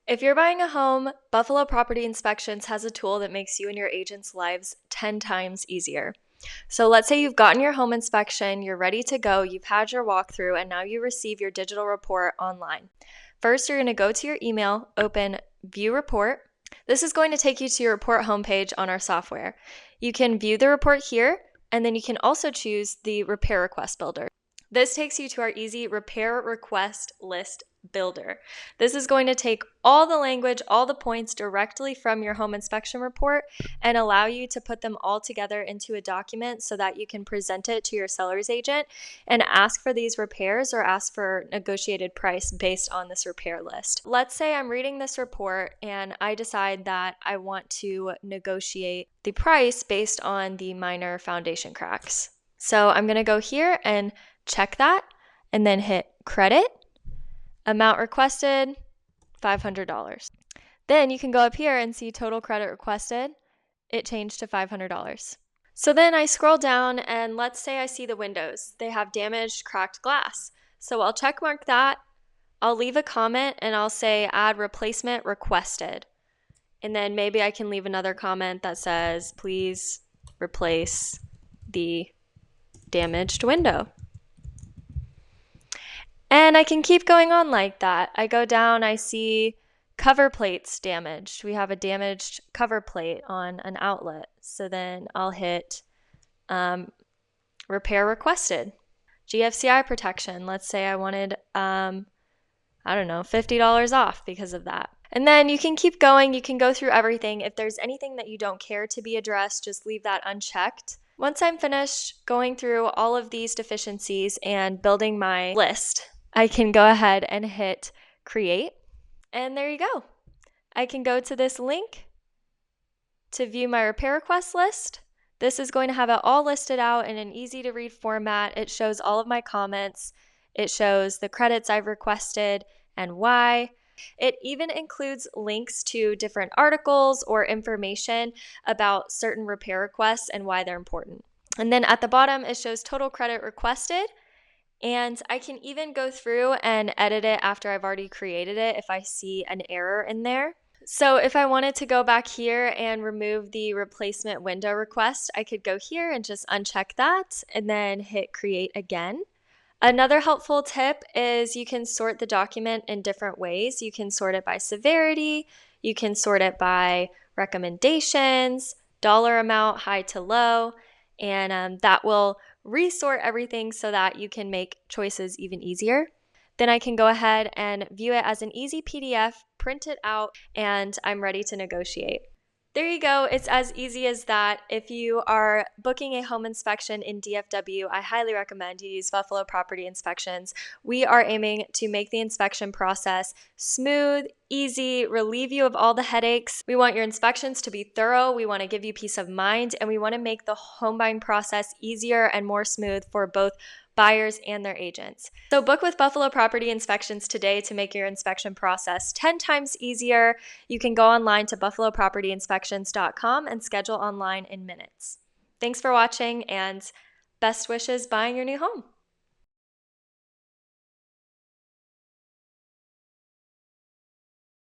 If you're buying a home, Buffalo Property Inspections has a tool that makes you and your agents' lives 10 times easier. So let's say you've gotten your home inspection, you're ready to go, you've had your walkthrough, and now you receive your digital report online. First, you're going to go to your email, open View Report. This is going to take you to your report homepage on our software. You can view the report here, and then you can also choose the Repair Request Builder. This takes you to our easy Repair Request List Builder. This is going to take all the language, all the points directly from your home inspection report and allow you to put them all together into a document so that you can present it to your seller's agent and ask for these repairs or ask for negotiated price based on this repair list. Let's say I'm reading this report and I decide that I want to negotiate the price based on the minor foundation cracks. So I'm going to go here and check that and then hit credit. Amount requested, $500. Then you can go up here and see total credit requested. It changed to $500. So then I scroll down and let's say I see the windows. They have damaged, cracked glass. So I'll check mark that. I'll leave a comment and I'll say add replacement requested. And then maybe I can leave another comment that says, please replace the damaged window. And I can keep going on like that. I go down, I see cover plates damaged. We have a damaged cover plate on an outlet. So then I'll hit repair requested. GFCI protection. Let's say I wanted, $50 off because of that. And then you can keep going. You can go through everything. If there's anything that you don't care to be addressed, just leave that unchecked. Once I'm finished going through all of these deficiencies and building my list, I can go ahead and hit create. And there you go. I can go to this link to view my repair request list. This is going to have it all listed out in an easy to read format. It shows all of my comments. It shows the credits I've requested and why. It even includes links to different articles or information about certain repair requests and why they're important. And then at the bottom, it shows total credit requested. And I can even go through and edit it after I've already created it if I see an error in there. So if I wanted to go back here and remove the replacement window request, I could go here and just uncheck that and then hit create again. Another helpful tip is you can sort the document in different ways. You can sort it by severity, you can sort it by recommendations, dollar amount, high to low, and that will resort everything so that you can make choices even easier. Then I can go ahead and view it as an easy PDF, print it out, and I'm ready to negotiate. There you go. It's as easy as that. If you are booking a home inspection in DFW, I highly recommend you use Buffalo Property Inspections. We are aiming to make the inspection process smooth, easy, relieve you of all the headaches. We want your inspections to be thorough. We want to give you peace of mind, and we want to make the home buying process easier and more smooth for both buyers and their agents. So book with Buffalo Property Inspections today to make your inspection process 10 times easier. You can go online to buffalopropertyinspections.com and schedule online in minutes. Thanks for watching and best wishes buying your new home.